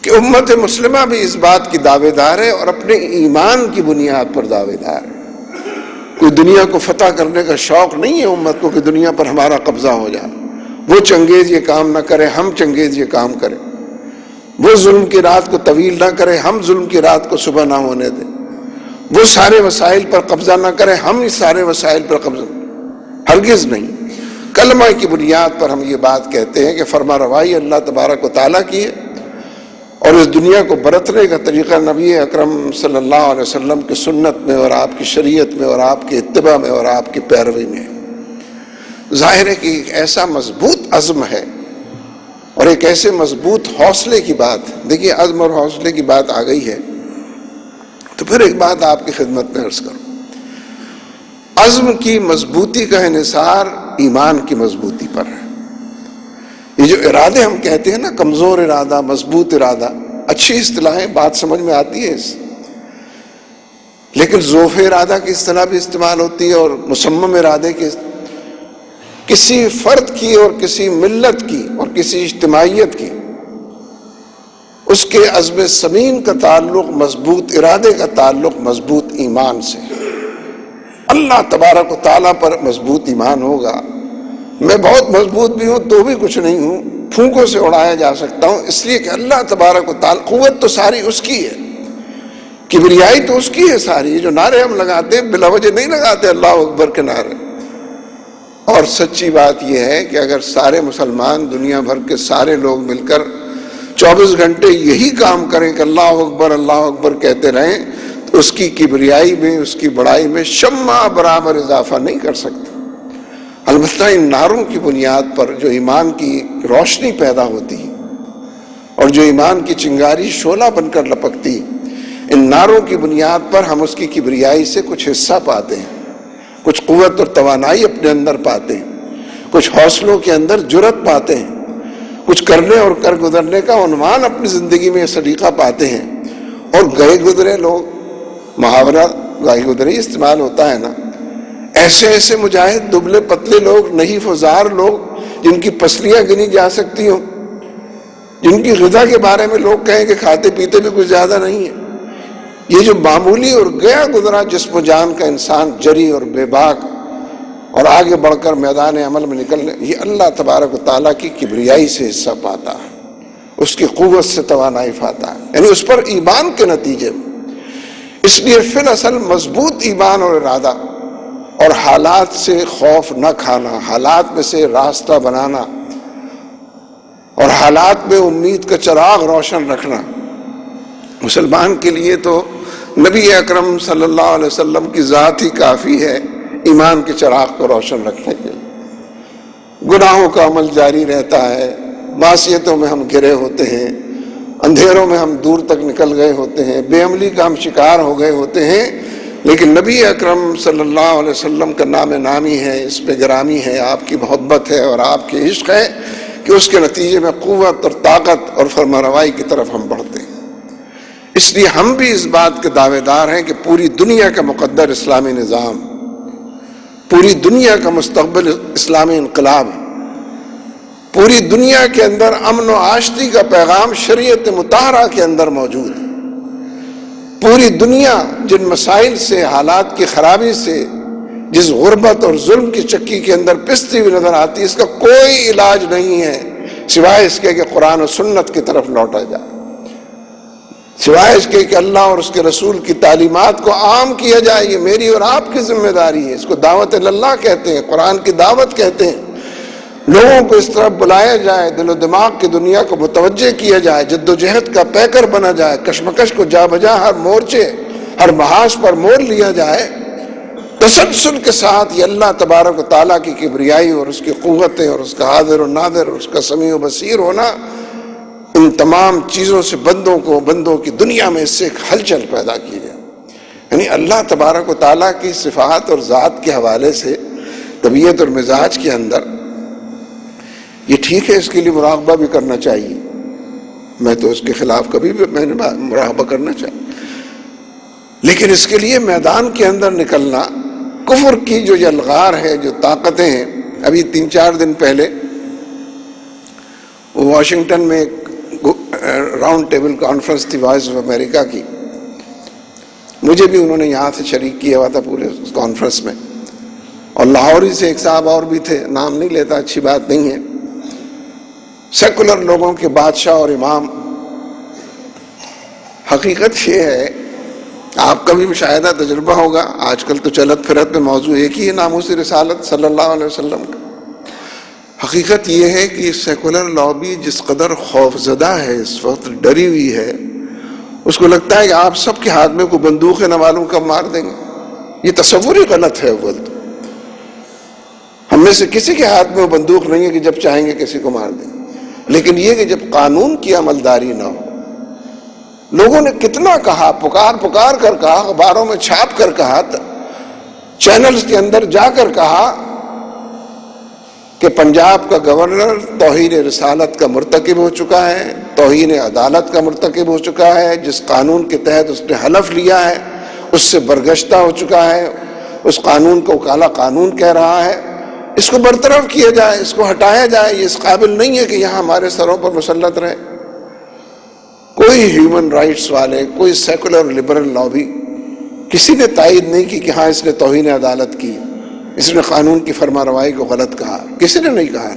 کہ امت مسلمہ بھی اس بات کی دعوے دار ہے اور اپنے ایمان کی بنیاد پر دعوے دار ہے۔ کوئی دنیا کو فتح کرنے کا شوق نہیں ہے امت کو کہ دنیا پر ہمارا قبضہ ہو جائے، وہ چنگیز یہ کام نہ کرے، ہم چنگیز یہ کام کریں، وہ ظلم کی رات کو طویل نہ کرے، ہم ظلم کی رات کو صبح نہ ہونے دیں، وہ سارے وسائل پر قبضہ نہ کرے، ہم اس سارے وسائل پر قبضہ، ہرگز نہیں۔ کلمہ کی بنیاد پر ہم یہ بات کہتے ہیں کہ فرما روائی اللہ تبارک و تعالیٰ کی ہے، اور اس دنیا کو برتنے کا طریقہ نبی اکرم صلی اللہ علیہ وسلم کی سنت میں اور آپ کی شریعت میں اور آپ کے اتباع میں اور آپ کی پیروی میں۔ ظاہر ہے کہ ایک ایسا مضبوط عزم ہے اور ایک ایسے مضبوط حوصلے کی بات، دیکھیے عزم اور حوصلے کی بات آ گئی ہے تو پھر ایک بات آپ کی خدمت میں عرض کروں۔ عزم کی مضبوطی کا انحصار ایمان کی مضبوطی پر ہے۔ یہ جو ارادے ہم کہتے ہیں نا، کمزور ارادہ، مضبوط ارادہ، اچھی اصطلاحیں، بات سمجھ میں آتی ہے اس، لیکن ضعف ارادہ کی اصطلاح بھی استعمال ہوتی ہے اور مصمم ارادے کی، کسی فرد کی اور کسی ملت کی اور کسی اجتماعیت کی، اس کے عزم سمین کا تعلق، مضبوط ارادے کا تعلق مضبوط ایمان سے۔ اللہ تبارک و تعالیٰ پر مضبوط ایمان ہوگا، میں بہت مضبوط بھی ہوں تو بھی کچھ نہیں ہوں، پھونکوں سے اڑایا جا سکتا ہوں، اس لیے کہ اللہ تبارک و تعالیٰ، قوت تو ساری اس کی ہے، کبریائی تو اس کی ہے ساری۔ جو نعرے ہم لگاتے ہیں بلا وجہ نہیں لگاتے اللہ اکبر کے نعرے، اور سچی بات یہ ہے کہ اگر سارے مسلمان، دنیا بھر کے سارے لوگ مل کر 24 گھنٹے یہی کام کریں کہ اللہ اکبر کہتے رہیں، تو اس کی کبریائی میں، اس کی بڑائی میں شمع برابر اضافہ نہیں کر سکتے۔ البتہ ان نعروں کی بنیاد پر جو ایمان کی روشنی پیدا ہوتی ہے اور جو ایمان کی چنگاری شعلہ بن کر لپکتی، ان نعروں کی بنیاد پر ہم اس کی کبریائی سے کچھ حصہ پاتے ہیں، کچھ قوت اور توانائی اپنے اندر پاتے ہیں، کچھ حوصلوں کے اندر جرأت پاتے ہیں، کچھ کرنے اور کر گزرنے کا عنوان اپنی زندگی میں سلیقہ پاتے ہیں۔ اور گئے گزرے لوگ، محاورہ گئے گزرے استعمال ہوتا ہے نا، ایسے ایسے مجاہد، دبلے پتلے لوگ، نحیف و زار لوگ، جن کی پسلیاں گنی جا سکتی ہوں، جن کی غذا کے بارے میں لوگ کہیں کہ کھاتے پیتے بھی کچھ زیادہ نہیں ہے، یہ جو معمولی اور گیا گزرا جسم و جان کا انسان جری اور بے باک اور آگے بڑھ کر میدان عمل میں نکلنے، یہ اللہ تبارک و تعالیٰ کی کبریائی سے حصہ پاتا ہے، اس کی قوت سے توانائی پاتا ہے، یعنی اس پر ایمان کے نتیجے میں۔ اس لیے فی الاصل مضبوط ایمان اور ارادہ اور حالات سے خوف نہ کھانا، حالات میں سے راستہ بنانا اور حالات میں امید کا چراغ روشن رکھنا، مسلمان کے لیے تو نبی اکرم صلی اللہ علیہ وسلم کی ذات ہی کافی ہے ایمان کے چراغ کو روشن رکھنے کے لیے۔ گناہوں کا عمل جاری رہتا ہے، معصیتوں میں ہم گرے ہوتے ہیں، اندھیروں میں ہم دور تک نکل گئے ہوتے ہیں، بے عملی کا ہم شکار ہو گئے ہوتے ہیں، لیکن نبی اکرم صلی اللہ علیہ وسلم کا نام نامی ہے، اس پہ گرامی ہے، آپ کی محبت ہے اور آپ کی عشق ہے کہ اس کے نتیجے میں قوت اور طاقت اور فرمانروائی کی طرف ہم بڑھتے ہیں۔ اس لیے ہم بھی اس بات کے دعوے دار ہیں کہ پوری دنیا کا مقدر اسلامی نظام، پوری دنیا کا مستقبل اسلامی انقلاب، پوری دنیا کے اندر امن و آشتی کا پیغام شریعت مطہرہ کے اندر موجود ہے۔ پوری دنیا جن مسائل سے، حالات کی خرابی سے، جس غربت اور ظلم کی چکی کے اندر پستی ہوئی نظر آتی ہے، اس کا کوئی علاج نہیں ہے سوائے اس کے کہ قرآن و سنت کی طرف لوٹا جائے، سوائے اس کے کہ اللہ اور اس کے رسول کی تعلیمات کو عام کیا جائے۔ یہ میری اور آپ کی ذمہ داری ہے، اس کو دعوت اللہ کہتے ہیں، قرآن کی دعوت کہتے ہیں۔ لوگوں کو اس طرف بلایا جائے، دل و دماغ کی دنیا کو متوجہ کیا جائے، جد و جہد کا پیکر بنا جائے، کشمکش کو جا بجا ہر مورچے، ہر محاذ پر مول لیا جائے، تسلسل کے ساتھ یہ اللہ تبارک و تعالیٰ کی کبریائی اور اس کی قوتیں اور اس کا حاضر و ناظر اور اس کا سمیع و بصیر ہونا، ان تمام چیزوں سے بندوں کی دنیا میں اس سے ایک ہلچل پیدا کی جائے۔ یعنی اللہ تبارک و تعالیٰ کی صفات اور ذات کے حوالے سے طبیعت اور مزاج کے اندر یہ ٹھیک ہے، اس کے لیے مراقبہ بھی کرنا چاہیے، میں تو اس کے خلاف کبھی بھی میں نے مراقبہ کرنا چاہیے، لیکن اس کے لیے میدان کے اندر نکلنا، کفر کی جو یلغار ہے، جو طاقتیں ہیں، ابھی 3-4 دن پہلے واشنگٹن میں راؤنڈ ٹیبل کانفرنس تھی وائس آف امریکہ کی، مجھے بھی انہوں نے یہاں سے شریک کیا ہوا تھا پورے کانفرنس میں، اور لاہوری سے ایک صاحب اور بھی تھے، نام نہیں لیتا، اچھی بات نہیں ہے۔ سیکولر لوگوں کے بادشاہ اور امام۔ حقیقت یہ ہے، آپ کا بھی مشاہدہ تجربہ ہوگا، آج کل تو چلت پھرت میں موضوع ایک ہی ہے، ناموس رسالت صلی اللہ علیہ وسلم کا۔ حقیقت یہ ہے کہ سیکولر لابی جس قدر خوف زدہ ہے، اس وقت ڈری ہوئی ہے، اس کو لگتا ہے کہ آپ سب کے ہاتھ میں کوئی بندوق ہے، نہ معلوم کب مار دیں گے۔ یہ تصور ہی غلط ہے۔ اول تو ہم میں سے کسی کے ہاتھ میں وہ بندوق نہیں ہے کہ جب چاہیں گے کسی کو مار دیں، لیکن یہ کہ جب قانون کی عملداری نہ ہو۔ لوگوں نے کتنا کہا، پکار کر کہا، اخباروں میں چھاپ کر کہا، چینلز کے اندر جا کر کہا کہ پنجاب کا گورنر توہین رسالت کا مرتکب ہو چکا ہے، توہین عدالت کا مرتکب ہو چکا ہے، جس قانون کے تحت اس نے حلف لیا ہے اس سے برگشتہ ہو چکا ہے، اس قانون کو کالا قانون کہہ رہا ہے، اس کو برطرف کیا جائے، اس کو ہٹایا جائے، یہ اس قابل نہیں ہے کہ یہاں ہمارے سروں پر مسلط رہے۔ کوئی ہیومن رائٹس والے، کوئی سیکولر لبرل لابی کسی نے تائید نہیں کی کہ ہاں اس نے توہین عدالت کی، اس نے قانون کی فرما روائی کو غلط کہا، کسی نے نہیں کہا۔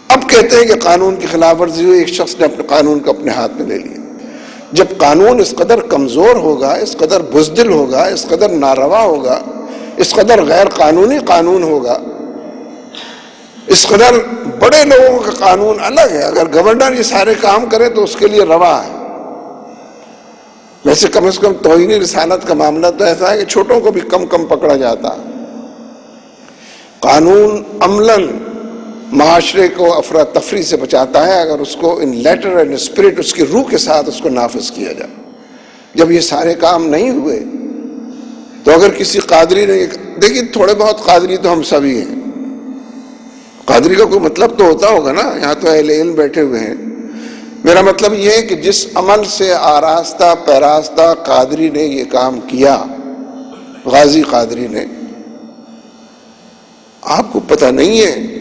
اب کہتے ہیں کہ قانون کی خلاف ورزی ہوئی، ایک شخص نے اپنے قانون کو اپنے ہاتھ میں لے لیا۔ جب قانون اس قدر کمزور ہوگا، اس قدر بزدل ہوگا، اس قدر ناروا ہوگا، اس قدر غیر قانونی قانون ہوگا، اس قدر بڑے لوگوں کا قانون الگ ہے، اگر گورنر یہ سارے کام کرے تو اس کے لیے روا ہے۔ ویسے کم از کم توہین رسالت کا معاملہ تو ایسا ہے کہ چھوٹوں کو بھی کم پکڑا جاتا۔ قانون عملاً معاشرے کو افراتفری سے بچاتا ہے اگر اس کو ان لیٹر اینڈ اسپرٹ، اس کی روح کے ساتھ اس کو نافذ کیا جائے۔ جب یہ سارے کام نہیں ہوئے تو اگر کسی قادری نے، دیکھیے تھوڑے بہت قادری تو ہم سبھی ہیں، قادری کا کوئی مطلب تو ہوتا ہوگا نا، یہاں تو اہل علم بیٹھے ہوئے ہیں۔ میرا مطلب یہ ہے کہ جس عمل سے آراستہ پیراستہ قادری نے یہ کام کیا، غازی قادری نے، آپ کو پتہ نہیں ہے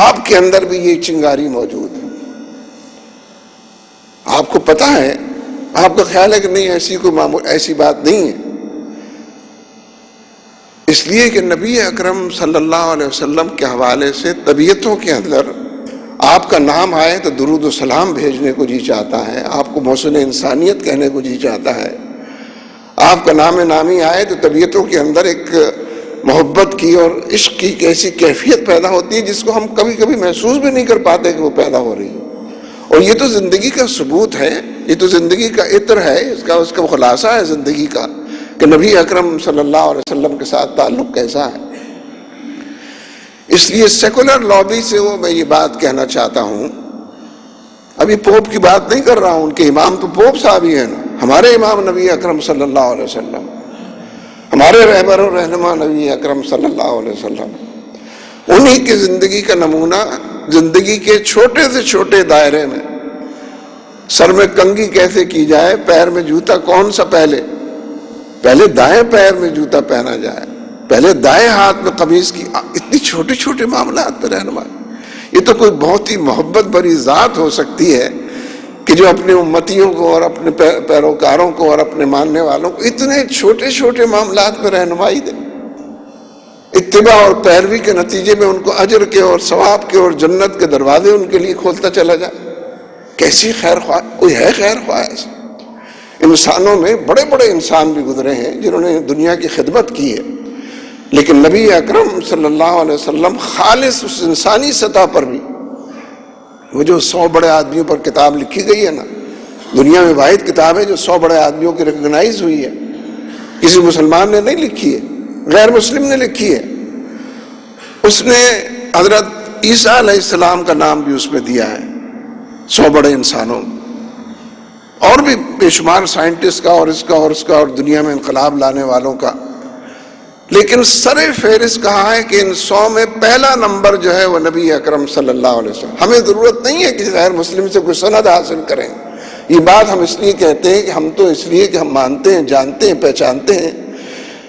آپ کے اندر بھی یہ چنگاری موجود ہے، آپ کو پتہ ہے، آپ کا خیال ہے کہ نہیں ایسی کوئی ایسی بات نہیں ہے۔ اس لیے کہ نبی اکرم صلی اللہ علیہ وسلم کے حوالے سے طبیعتوں کے اندر آپ کا نام آئے تو درود و سلام بھیجنے کو جی چاہتا ہے، آپ کو محسن انسانیت کہنے کو جی چاہتا ہے، آپ کا نام نامی آئے تو طبیعتوں کے اندر ایک محبت کی اور عشق کی ایک ایسی کیفیت پیدا ہوتی ہے جس کو ہم کبھی کبھی محسوس بھی نہیں کر پاتے کہ وہ پیدا ہو رہی ہے۔ اور یہ تو زندگی کا ثبوت ہے، یہ تو زندگی کا عطر ہے، اس کا خلاصہ ہے زندگی کا کہ نبی اکرم صلی اللہ علیہ وسلم کے ساتھ تعلق کیسا ہے۔ اس لیے سیکولر لابی سے میں یہ بات کہنا چاہتا ہوں، ابھی پوپ کی بات نہیں کر رہا ہوں، ان کے امام تو پوپ صاحب ہی ہیں نا، ہمارے امام نبی اکرم صلی اللہ علیہ وسلم، ہمارے رہبر و رہنما نبی اکرم صلی اللہ علیہ وسلم، انہی کی زندگی کا نمونہ زندگی کے چھوٹے سے چھوٹے دائرے میں، سر میں کنگھی کیسے کی جائے، پیر میں جوتا کون سا پہلے دائیں پیر میں جوتا پہنا جائے، پہلے دائیں ہاتھ میں قمیض کی، اتنی چھوٹے چھوٹے معاملات میں رہنما۔ یہ تو کوئی بہت ہی محبت بھری ذات ہو سکتی ہے کہ جو اپنے امتیوں کو اور اپنے پیروکاروں کو اور اپنے ماننے والوں کو اتنے چھوٹے چھوٹے معاملات میں رہنمائی دے، اتباع اور پیروی کے نتیجے میں ان کو اجر کے اور ثواب کے اور جنت کے دروازے ان کے لیے کھولتا چلا جائے۔ کیسی خیر خواہ، کوئی ہے خیر خواہ ایسا؟ انسانوں میں بڑے بڑے انسان بھی گزرے ہیں جنہوں نے دنیا کی خدمت کی ہے، لیکن نبی اکرم صلی اللہ علیہ وسلم خالص اس انسانی سطح پر بھی، وہ جو 100 بڑے آدمیوں پر کتاب لکھی گئی ہے نا، دنیا میں واحد کتاب ہے جو 100 بڑے آدمیوں کی ریکگنائز ہوئی ہے، کسی مسلمان نے نہیں لکھی ہے، غیر مسلم نے لکھی ہے۔ اس نے حضرت عیسیٰ علیہ السلام کا نام بھی اس میں دیا ہے، 100 بڑے انسانوں، اور بھی بے شمار سائنٹسٹ کا اور اس کا اور اس کا اور دنیا میں انقلاب لانے والوں کا، لیکن سر فہرست کہا ہے کہ ان 100 میں پہلا نمبر جو ہے وہ نبی اکرم صلی اللہ علیہ وسلم۔ ہمیں ضرورت نہیں ہے کہ غیر مسلم سے کوئی سند حاصل کریں، یہ بات ہم اس لیے کہتے ہیں کہ ہم تو اس لیے کہ ہم مانتے ہیں، جانتے ہیں، پہچانتے ہیں،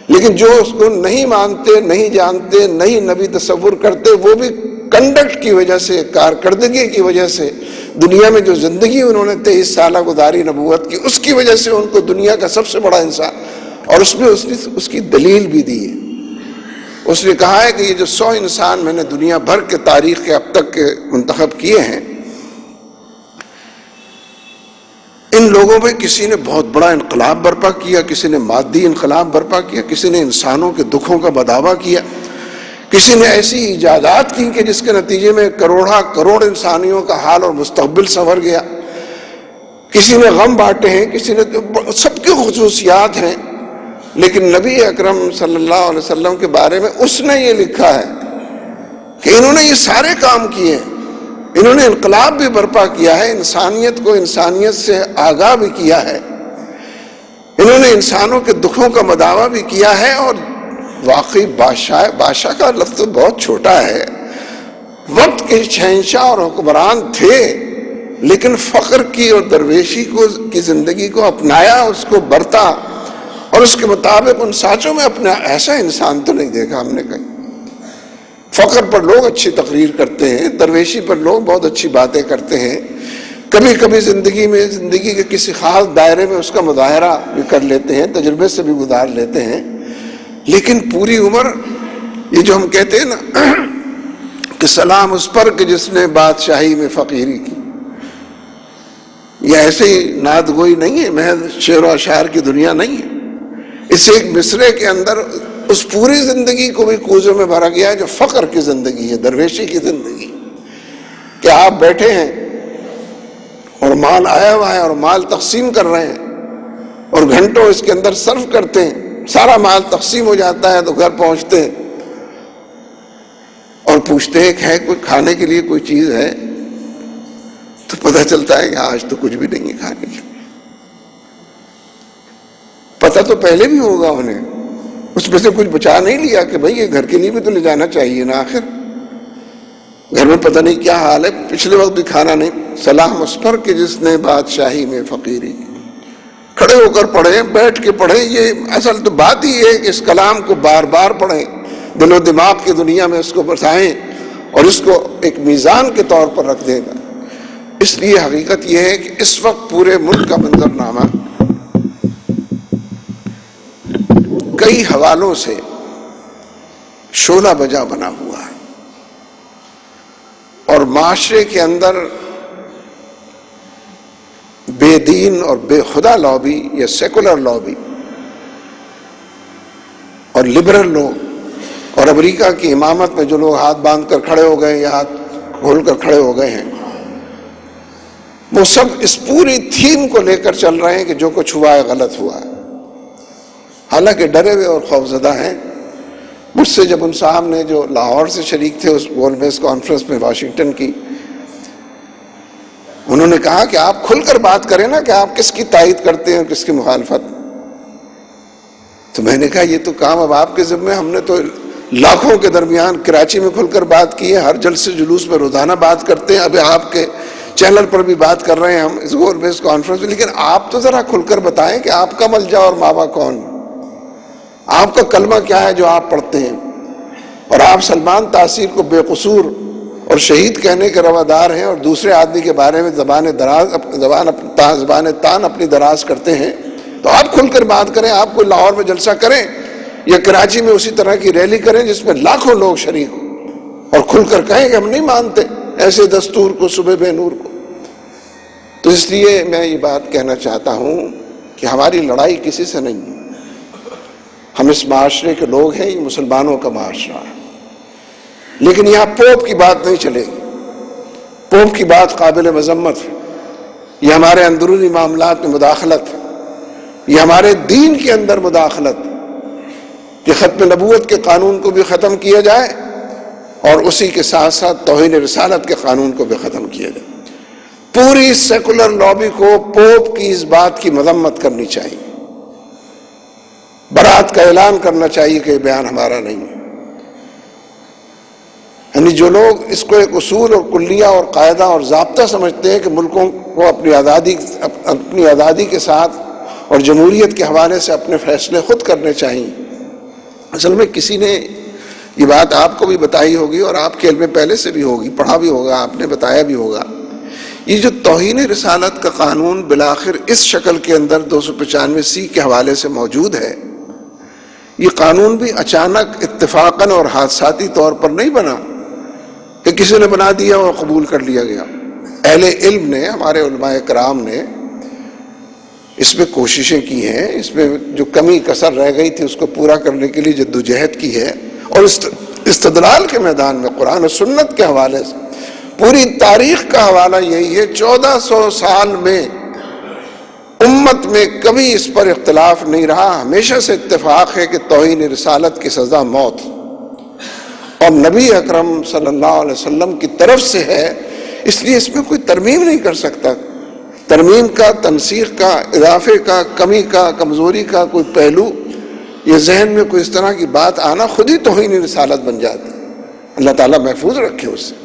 لیکن جو اس کو نہیں مانتے، نہیں جانتے، نہیں نبی تصور کرتے، وہ بھی کنڈکٹ کی وجہ سے، کارکردگی کی وجہ سے، دنیا میں جو زندگی انہوں نے 23 سالہ گزاری نبوت کی، اس کی وجہ سے ان کو دنیا کا سب سے بڑا انسان، اور اس میں اس کی دلیل بھی دی ہے۔ اس نے کہا ہے کہ یہ جو 100 انسان میں نے دنیا بھر کے تاریخ کے اب تک کے منتخب کیے ہیں، ان لوگوں میں کسی نے بہت بڑا انقلاب برپا کیا، کسی نے مادی انقلاب برپا کیا، کسی نے انسانوں کے دکھوں کا بداوا کیا، کسی نے ایسی ایجادات کی کہ جس کے نتیجے میں کروڑ انسانیوں کا حال اور مستقبل سنور گیا، کسی نے غم بانٹے ہیں، کسی نے، سب کی خصوصیات ہیں، لیکن نبی اکرم صلی اللہ علیہ وسلم کے بارے میں اس نے یہ لکھا ہے کہ انہوں نے یہ سارے کام کیے ہیں، انہوں نے انقلاب بھی برپا کیا ہے، انسانیت کو انسانیت سے آگاہ بھی کیا ہے، انہوں نے انسانوں کے دکھوں کا مداوا بھی کیا ہے، اور واقعی بادشاہ کا لفظ تو بہت چھوٹا ہے، وقت کے شہنشاہ اور حکمران تھے، لیکن فقر کی اور درویشی کی زندگی کو اپنایا، اس کو برتا، اور اس کے مطابق ان سانچوں میں اپنا، ایسا انسان تو نہیں دیکھا ہم نے کہیں۔ فقر پر لوگ اچھی تقریر کرتے ہیں، درویشی پر لوگ بہت اچھی باتیں کرتے ہیں، کبھی کبھی زندگی کے کسی خاص دائرے میں اس کا مظاہرہ بھی کر لیتے ہیں، تجربے سے بھی گزار لیتے ہیں، لیکن پوری عمر یہ جو ہم کہتے ہیں نا کہ سلام اس پر کہ جس نے بادشاہی میں فقیری کی، یہ ایسے ہی نعت گوئی نہیں ہے، محض شعر و اشعار کی دنیا نہیں ہے، اس ایک مصرے کے اندر اس پوری زندگی کو بھی کوزوں میں بھرا گیا ہے جو فقر کی زندگی ہے، درویشی کی زندگی، کہ آپ بیٹھے ہیں اور مال آیا ہوا ہے اور مال تقسیم کر رہے ہیں اور گھنٹوں اس کے اندر صرف کرتے ہیں، سارا مال تقسیم ہو جاتا ہے تو گھر پہنچتے ہیں اور پوچھتے ہیں کہ ہے کوئی کھانے کے لیے کوئی چیز ہے، تو پتہ چلتا ہے کہ آج تو کچھ بھی نہیں ہے کھانے کے لیے۔ پتہ تو پہلے بھی ہوگا انہیں، اس میں سے کچھ بچا نہیں لیا کہ بھئی یہ گھر کے لیے بھی تو لے جانا چاہیے نا، آخر گھر میں پتہ نہیں کیا حال ہے، پچھلے وقت بھی کھانا نہیں۔ سلام اس پر کہ جس نے بادشاہی میں فقیری کی، کھڑے ہو کر پڑھیں، بیٹھ کے پڑھیں، یہ اصل تو بات ہی ہے کہ اس کلام کو بار بار پڑھیں، دل و دماغ کی دنیا میں اس کو بسائیں اور اس کو ایک میزان کے طور پر رکھ دے گا۔ اس لیے حقیقت یہ ہے کہ اس وقت پورے ملک کا منظرنامہ کئی حوالوں سے شعلہ بجا بنا ہوا ہے، اور معاشرے کے اندر بے دین اور بے خدا لابی یا سیکولر لابی اور لبرل لوگ اور امریکہ کی امامت میں جو لوگ ہاتھ باندھ کر کھڑے ہو گئے یا ہاتھ کھول کر کھڑے ہو گئے ہیں، وہ سب اس پوری تھیم کو لے کر چل رہے ہیں کہ جو کچھ ہوا ہے غلط ہوا ہے، حالانکہ ڈرے ہوئے اور خوفزدہ ہیں۔ مجھ سے جب ان صاحب نے جو لاہور سے شریک تھے اس گول میز کانفرنس میں واشنگٹن کی، انہوں نے کہا کہ آپ کھل کر بات کریں نا کہ آپ کس کی تائید کرتے ہیں اور کس کی مخالفت، تو میں نے کہا یہ تو کام اب آپ کے ذمہ، ہم نے تو لاکھوں کے درمیان کراچی میں کھل کر بات کی ہے، ہر جلسے جلوس میں روزانہ بات کرتے ہیں، ابھی آپ کے چینل پر بھی بات کر رہے ہیں ہم اس گول میز کانفرنس میں، لیکن آپ تو ذرا کھل کر بتائیں کہ آپ کا ملجا اور ماوا کون، آپ کا کلمہ کیا ہے جو آپ پڑھتے ہیں، اور آپ سلمان تاثیر کو بے قصور اور شہید کہنے کے روادار ہیں اور دوسرے آدمی کے بارے میں زبان تان اپنی دراز کرتے ہیں، تو آپ کھل کر بات کریں، آپ کو لاہور میں جلسہ کریں یا کراچی میں اسی طرح کی ریلی کریں جس میں لاکھوں لوگ شریک ہوں اور کھل کر کہیں کہ ہم نہیں مانتے ایسے دستور کو، صبح بے نور کو۔ تو اس لیے میں یہ بات کہنا چاہتا ہوں کہ ہماری لڑائی کسی سے نہیں ہے، ہم اس معاشرے کے لوگ ہیں، یہ مسلمانوں کا معاشرہ ہے، لیکن یہاں پوپ کی بات نہیں چلے گی، پوپ کی بات قابل مذمت ہے، یہ ہمارے اندرونی معاملات میں مداخلت ہے، یہ ہمارے دین کے اندر مداخلت ہے کہ ختم نبوت کے قانون کو بھی ختم کیا جائے اور اسی کے ساتھ ساتھ توہین رسالت کے قانون کو بھی ختم کیا جائے۔ پوری سیکولر لابی کو پوپ کی اس بات کی مذمت کرنی چاہیے، برات کا اعلان کرنا چاہیے کہ یہ بیان ہمارا نہیں ہے۔ یعنی جو لوگ اس کو ایک اصول اور کلیہ اور قاعدہ اور ضابطہ سمجھتے ہیں کہ ملکوں کو اپنی آزادی کے ساتھ اور جمہوریت کے حوالے سے اپنے فیصلے خود کرنے چاہیے، اصل میں کسی نے یہ بات آپ کو بھی بتائی ہوگی اور آپ کے علم میں پہلے سے بھی ہوگی، پڑھا بھی ہوگا آپ نے، بتایا بھی ہوگا۔ یہ جو توہین رسالت کا قانون بالآخر اس شکل کے اندر 295C کے حوالے سے موجود ہے، یہ قانون بھی اچانک اتفاقاً اور حادثاتی طور پر نہیں بنا کہ کسی نے بنا دیا اور قبول کر لیا گیا۔ اہل علم نے، ہمارے علماء کرام نے اس میں کوششیں کی ہیں، اس میں جو کمی کسر رہ گئی تھی اس کو پورا کرنے کے لیے جدوجہد کی ہے، اور استدلال کے میدان میں قرآن و سنت کے حوالے سے پوری تاریخ کا حوالہ یہی ہے۔ 1400 سال میں امت میں کبھی اس پر اختلاف نہیں رہا، ہمیشہ سے اتفاق ہے کہ توہین رسالت کی سزا موت، اور نبی اکرم صلی اللہ علیہ وسلم کی طرف سے ہے، اس لیے اس میں کوئی ترمیم نہیں کر سکتا۔ ترمیم کا، تنسیخ کا، اضافے کا، کمی کا، کمزوری کا کوئی پہلو، یہ ذہن میں کوئی اس طرح کی بات آنا خود ہی توہین رسالت بن جاتی ہے۔ اللہ تعالیٰ محفوظ رکھے اس سے۔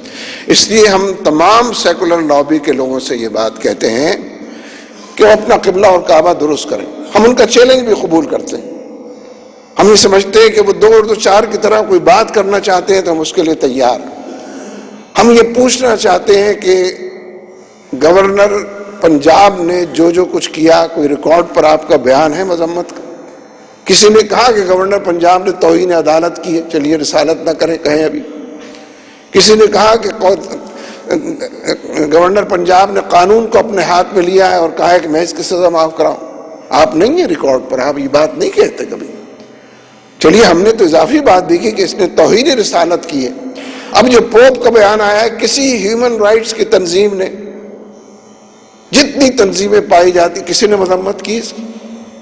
اس لیے ہم تمام سیکولر لابی کے لوگوں سے یہ بات کہتے ہیں کہ وہ اپنا قبلہ اور کعبہ درست کریں۔ ہم ان کا چیلنج بھی قبول کرتے ہیں۔ ہم یہ سمجھتے ہیں کہ وہ 2 اور 2 4 کی طرح کوئی بات کرنا چاہتے ہیں تو ہم اس کے لیے تیار ہیں۔ ہم یہ پوچھنا چاہتے ہیں کہ گورنر پنجاب نے جو کچھ کیا، کوئی ریکارڈ پر آپ کا بیان ہے مذمت کا؟ کسی نے کہا کہ گورنر پنجاب نے توہین عدالت کی ہے، چلیے رسالت نہ کریں، کہیں ابھی؟ کسی نے کہا کہ گورنر پنجاب نے قانون کو اپنے ہاتھ میں لیا ہے اور کہا ہے کہ میں اس کی سزا معاف کراؤں؟ آپ نہیں ہیں ریکارڈ پر، آپ یہ بات نہیں کہتے کبھی۔ چلیے ہم نے تو اضافی بات بھی کی کہ اس نے توہین رسالت کی ہے۔ اب جو پوپ کا بیان آیا ہے، کسی ہیومن رائٹس کی تنظیم نے، جتنی تنظیمیں پائی جاتی، کسی نے مذمت کی اس کی؟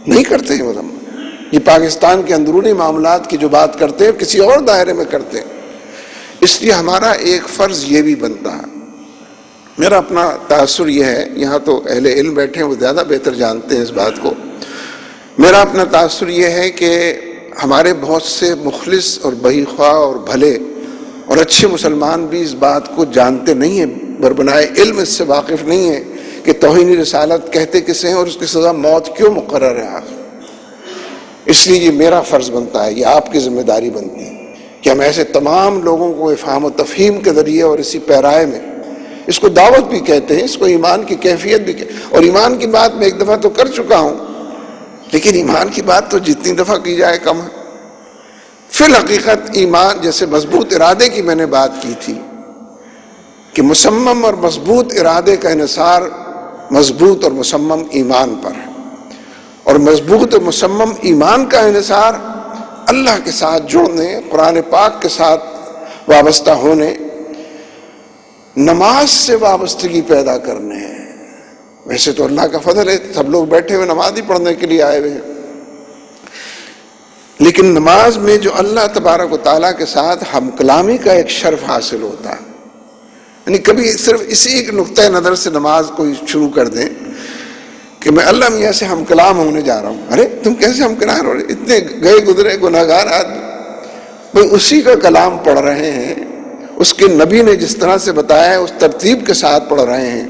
نہیں کرتے ہیں مذمت۔ یہ پاکستان کے اندرونی معاملات کی جو بات کرتے ہیں کسی اور دائرے میں کرتے ہیں۔ اس لیے ہمارا ایک فرض یہ بھی بنتا ہے، میرا اپنا تاثر یہ ہے، یہاں تو اہل علم بیٹھے ہیں وہ زیادہ بہتر جانتے ہیں اس بات کو، میرا اپنا تاثر یہ ہے کہ ہمارے بہت سے مخلص اور بہی خواہ اور بھلے اور اچھے مسلمان بھی اس بات کو جانتے نہیں ہیں، بربنائے علم اس سے واقف نہیں ہیں کہ توہین رسالت کہتے کسے ہیں اور اس کی سزا موت کیوں مقرر ہے آخر۔ اس لیے یہ میرا فرض بنتا ہے، یہ آپ کی ذمہ داری بنتی ہے کہ ہم ایسے تمام لوگوں کو افہام و تفہیم کے ذریعے اور اسی پیرائے میں، اس کو دعوت بھی کہتے ہیں، اس کو ایمان کی کیفیت بھی کہتے ہیں، اور ایمان کی بات میں ایک دفعہ تو کر چکا ہوں، لیکن ایمان کی بات تو جتنی دفعہ کی جائے کم ہے۔ فی الحقیقت ایمان، جیسے مضبوط ارادے کی میں نے بات کی تھی کہ مصمم اور مضبوط ارادے کا انحصار مضبوط اور مصمم ایمان پر ہے، اور مضبوط اور مصمم ایمان کا انحصار اللہ کے ساتھ جڑنے، قرآن پاک کے ساتھ وابستہ ہونے، نماز سے وابستگی پیدا کرنے ہیں۔ ویسے تو اللہ کا فضل ہے، سب لوگ بیٹھے ہوئے نماز ہی پڑھنے کے لیے آئے ہوئے ہیں، لیکن نماز میں جو اللہ تبارک و تعالیٰ کے ساتھ ہم کلامی کا ایک شرف حاصل ہوتا ہے، یعنی کبھی صرف اسی ایک نقطۂ نظر سے نماز کو شروع کر دیں کہ میں اللہ میاں سے ہم کلام ہونے جا رہا ہوں۔ ارے تم کیسے ہم کلام ہو رہے؟ اتنے گئے گزرے گناہگار آدمی، وہ اسی کا کلام پڑھ رہے ہیں، اس کے نبی نے جس طرح سے بتایا ہے اس ترتیب کے ساتھ پڑھ رہے ہیں۔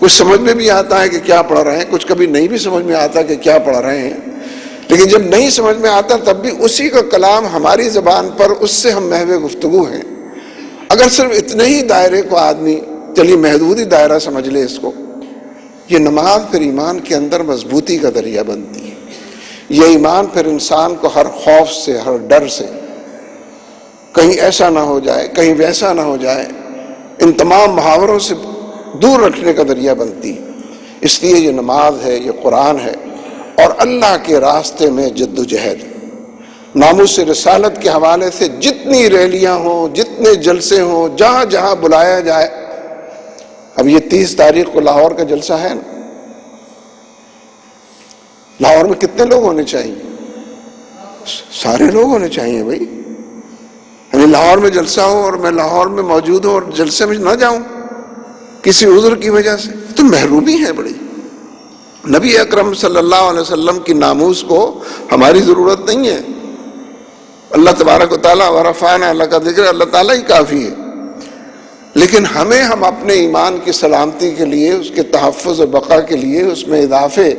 کچھ سمجھ میں بھی آتا ہے کہ کیا پڑھ رہے ہیں، کچھ کبھی نہیں بھی سمجھ میں آتا کہ کیا پڑھ رہے ہیں، لیکن جب نہیں سمجھ میں آتا تب بھی اسی کا کلام ہماری زبان پر، اس سے ہم محو گفتگو ہیں۔ اگر صرف اتنے ہی دائرے کو آدمی، چلیے محدود ہی دائرہ سمجھ لے اس کو، یہ نماز پھر ایمان کے اندر مضبوطی کا ذریعہ بنتی ہے۔ یہ ایمان پھر انسان کو ہر خوف سے، ہر ڈر سے، کہیں ایسا نہ ہو جائے، کہیں ویسا نہ ہو جائے، ان تمام محاوروں سے دور رکھنے کا ذریعہ بنتی ہے۔ اس لیے یہ نماز ہے، یہ قرآن ہے، اور اللہ کے راستے میں جد و جہد، ناموس رسالت کے حوالے سے جتنی ریلیاں ہوں، جتنے جلسے ہوں، جہاں جہاں بلایا جائے۔ اب یہ 30 تاریخ کو لاہور کا جلسہ ہے نا، لاہور میں کتنے لوگ ہونے چاہیے؟ سارے لوگ ہونے چاہیے بھائی۔ یعنی لاہور میں جلسہ ہو اور میں لاہور میں موجود ہوں اور جلسے میں نہ جاؤں کسی عذر کی وجہ سے، تو محرومی ہے بڑی۔ نبی اکرم صلی اللہ علیہ وسلم کی ناموس کو ہماری ضرورت نہیں ہے، اللہ تبارک و تعالیٰ ورفعنا لک ذکر، اللہ تعالیٰ ہی کافی ہے، لیکن ہم اپنے ایمان کی سلامتی کے لیے، اس کے تحفظ و بقا کے لیے، اس میں اضافے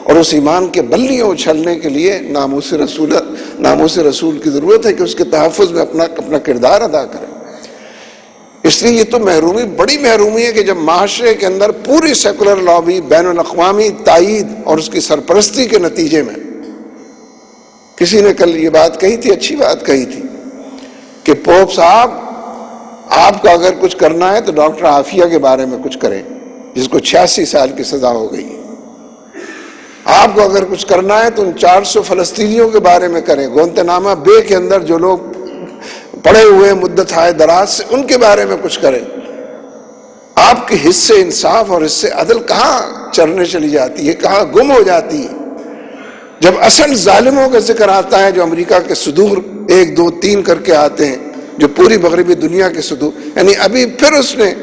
اور اس ایمان کے بلیوں اچھلنے کے لیے ناموس رسول کی ضرورت ہے کہ اس کے تحفظ میں اپنا کردار ادا کرے۔ اس لیے یہ تو محرومی، بڑی محرومی ہے کہ جب معاشرے کے اندر پوری سیکولر لابی بین الاقوامی تائید اور اس کی سرپرستی کے نتیجے میں، کسی نے کل یہ بات کہی تھی، اچھی بات کہی تھی کہ پوپ صاحب آپ کو اگر کچھ کرنا ہے تو ڈاکٹر عافیہ کے بارے میں کچھ کریں جس کو 86 سال کی سزا ہو گئی ہے۔ آپ کو اگر کچھ کرنا ہے تو ان 400 فلسطینیوں کے بارے میں کریں، گوانتانامو بے کے اندر جو لوگ پڑے ہوئے مدت ہائے دراز سے، ان کے بارے میں کچھ کریں۔ آپ کے حصے انصاف اور حصے عدل کہاں چرنے چلی جاتی ہے، کہاں گم ہو جاتی ہے؟ جب اصل ظالموں کا ذکر آتا ہے جو امریکہ کے صدور 1 2 3 کر کے آتے ہیں، جو پوری مغربی دنیا کے صدور، یعنی ابھی پھر اس نے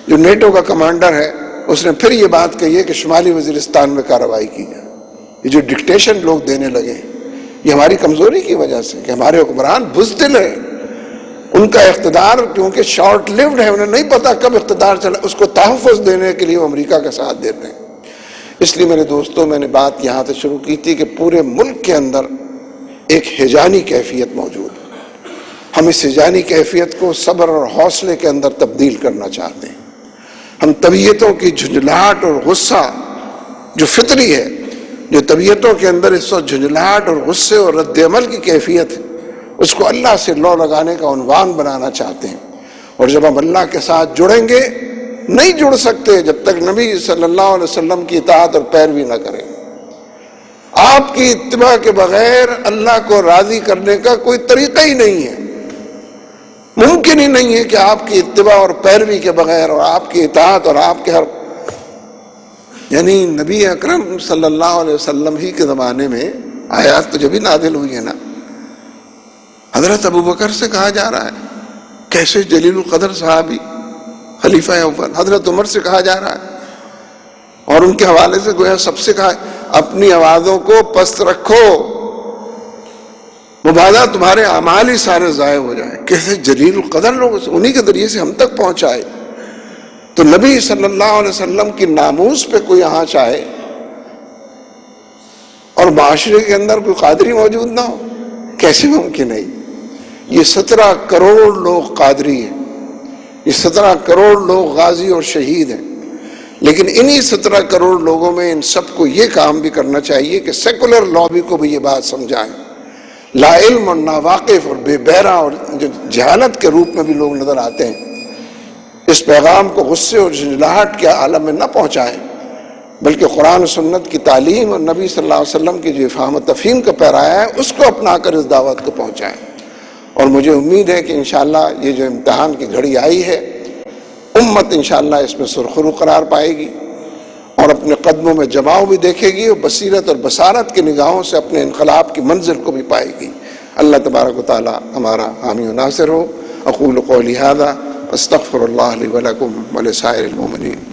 جو نیٹو کا کمانڈر ہے اس نے پھر یہ بات کہی ہے کہ شمالی وزیرستان میں کارروائی کی جائے۔ یہ جو ڈکٹیشن لوگ دینے لگے ہیں یہ ہماری کمزوری کی وجہ سے، کہ ہمارے حکمران بزدل ہیں، ان کا اقتدار کیونکہ شارٹ لیوڈ ہے، انہیں نہیں پتا کب اقتدار چلا، اس کو تحفظ دینے کے لیے وہ امریکہ کا ساتھ دیتے ہیں۔ اس لیے میرے دوستوں، میں نے بات یہاں سے شروع کی تھی کہ پورے ملک کے اندر ایک ہیجانی کیفیت موجود ہے۔ ہم اس ہیجانی کیفیت کو صبر اور حوصلے کے اندر تبدیل کرنا چاہتے ہیں۔ ہم طبیعتوں کی جھنجھلاہٹ اور غصہ جو فطری ہے، جو طبیعتوں کے اندر اس وقت جھنجھلاہٹ اور غصے اور رد عمل کی کیفیت ہے، اس کو اللہ سے لو لگانے کا عنوان بنانا چاہتے ہیں۔ اور جب ہم اللہ کے ساتھ جڑیں گے، نہیں جڑ سکتے جب تک نبی صلی اللہ علیہ وسلم کی اطاعت اور پیروی نہ کریں۔ آپ کی اتباع کے بغیر اللہ کو راضی کرنے کا کوئی طریقہ ہی نہیں ہے، ممکن ہی نہیں ہے کہ آپ کی اتباع اور پیروی کے بغیر اور آپ کی اطاعت اور آپ کے یعنی نبی اکرم صلی اللہ علیہ وسلم ہی کے زمانے میں آیات تو جبھی نازل ہوئی ہے نا، حضرت ابوبکر سے کہا جا رہا ہے، کیسے جلیل القدر صحابی خلیفہ اول، حضرت عمر سے کہا جا رہا ہے، اور ان کے حوالے سے گویا سب سے کہا اپنی آوازوں کو پست رکھو، مبادا تمہارے اعمال ہی سارے ضائع ہو جائیں۔ کیسے جلیل القدر لوگ، انہی کے ذریعے سے ہم تک پہنچائے۔ تو نبی صلی اللہ علیہ وسلم کی ناموس پہ کوئی یہاں چاہے اور معاشرے کے اندر کوئی قادری موجود نہ ہو، کیسے ممکن ہے؟ یہ 17 کروڑ لوگ قادری ہیں، یہ 17 کروڑ لوگ غازی اور شہید ہیں، لیکن انہی 17 کروڑ لوگوں میں ان سب کو یہ کام بھی کرنا چاہیے کہ سیکولر لابی کو بھی یہ بات سمجھائیں۔ لا علم اور ناواقف اور بے بہرا اور جو جہالت کے روپ میں بھی لوگ نظر آتے ہیں، اس پیغام کو غصے اور جھنجھلاہٹ کے عالم میں نہ پہنچائیں، بلکہ قرآن و سنت کی تعلیم اور نبی صلی اللہ علیہ وسلم کی جو افہام و تفہیم کا پیرایا ہے اس کو اپنا کر اس دعوت کو پہنچائیں۔ اور مجھے امید ہے کہ انشاءاللہ یہ جو امتحان کی گھڑی آئی ہے، امت انشاءاللہ اس میں سرخرو قرار پائے گی اور اپنے قدموں میں جماؤ بھی دیکھے گی اور بصیرت اور بصارت کی نگاہوں سے اپنے انقلاب کی منزل کو بھی پائے گی۔ اللہ تبارک و تعالی ہمارا حامی و ناصر ہو۔ اقول قولی ھذا استغفر اللہ لی ولکم ولسائر المؤمنین۔